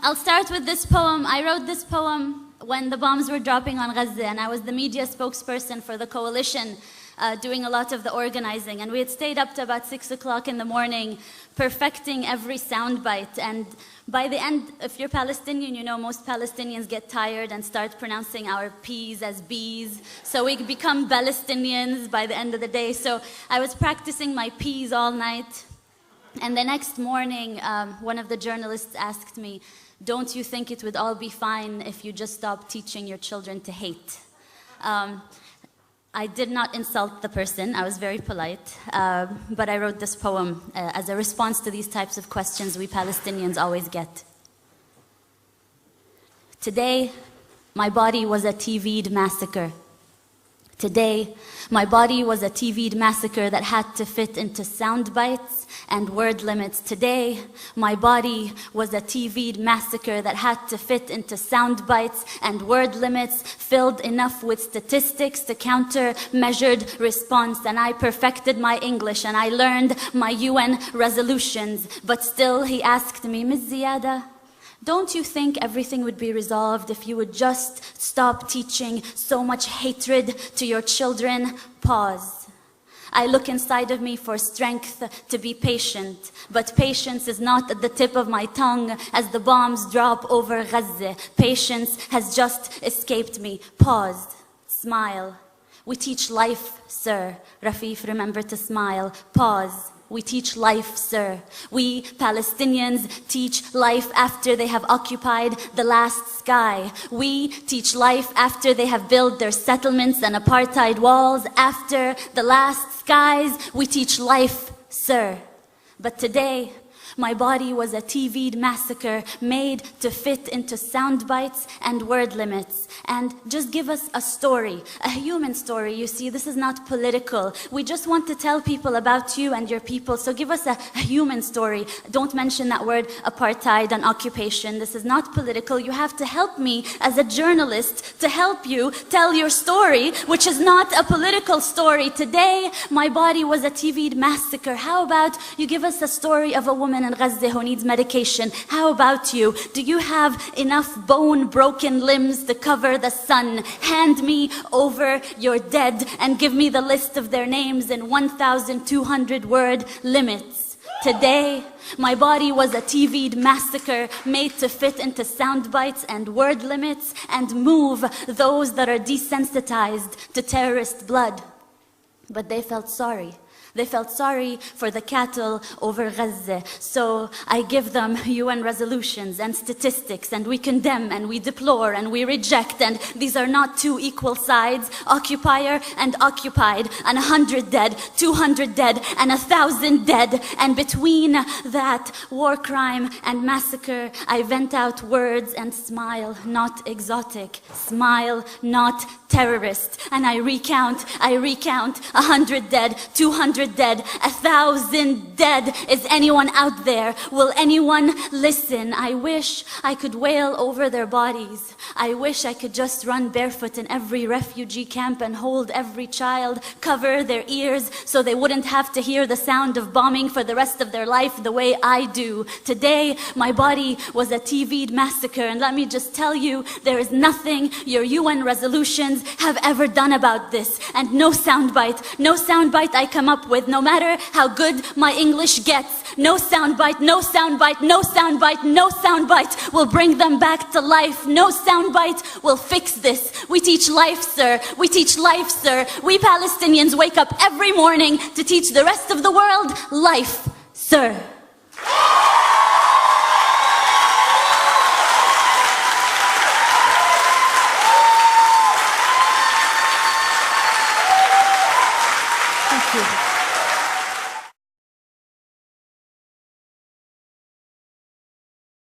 I'll start with this poem. I wrote this poem when the bombs were dropping on Gaza, and I was the media spokesperson for the coalition, doing a lot of the organizing. And we had stayed up to about 6 o'clock in the morning, perfecting every soundbite. And by the end, if you're Palestinian, you know most Palestinians get tired and start pronouncing our P's as B's. So we become Palestinians by the end of the day. So I was practicing my P's all night. And the next morning, one of the journalists asked me, "Don't you think it would all be fine if you just stopped teaching your children to hate?" I did not insult the person. I was very polite. But I wrote this poem as a response to these types of questions we Palestinians always get. Today, my body was a TV'd massacre. Today, my body was a TV'd massacre that had to fit into sound bites and word limits. Today, my body was a TV'd massacre that had to fit into sound bites and word limits, filled enough with statistics to counter measured response. And I perfected my English and I learned my UN resolutions. But still, he asked me, "Ms. Ziadah, don't you think everything would be resolved if you would just stop teaching so much hatred to your children?" Pause. I look inside of me for strength to be patient, but patience is not at the tip of my tongue as the bombs drop over Gaza. Patience has just escaped me. Pause. Smile. We teach life, sir. Rafeef, remember to smile. Pause. We teach life, sir. We Palestinians teach life after they have occupied the last sky. We teach life after they have built their settlements and apartheid walls. After the last skies, we teach life, sir. But today, my body was a TV'd massacre made to fit into sound bites and word limits. And just give us a story, a human story. You see, this is not political. We just want to tell people about you and your people. So give us a human story. Don't mention that word apartheid and occupation. This is not political. You have to help me as a journalist to help you tell your story, which is not a political story. Today, my body was a TV'd massacre. How about you give us a story of a woman in Gaza who needs medication? How about you? Do you have enough bone-broken limbs to cover the sun? Hand me over your dead and give me the list of their names in 1,200 word limits. Today, my body was a TV'd massacre made to fit into sound bites and word limits and move those that are desensitized to terrorist blood. But they felt sorry. They felt sorry for the cattle over Gaza. So I give them UN resolutions and statistics, and we condemn and we deplore and we reject. And these are not two equal sides, occupier and occupied, and 100 dead, 200 dead, and 1,000 dead. And between that war crime and massacre, I vent out words and smile, not exotic. Smile, not terrorist. And I recount 100 dead, 200 dead, 1,000 dead. Is anyone out there? Will anyone listen? I wish I could wail over their bodies. I wish I could just run barefoot in every refugee camp and hold every child, cover their ears so they wouldn't have to hear the sound of bombing for the rest of their life the way I do. Today, my body was a TV'd massacre, and let me just tell you, there is nothing your UN resolutions have ever done about this. And no soundbite I come up with, no matter how good my English gets, no soundbite will bring them back to life. No soundbite will fix this. We teach life, sir. We teach life, sir. We Palestinians wake up every morning to teach the rest of the world life, sir.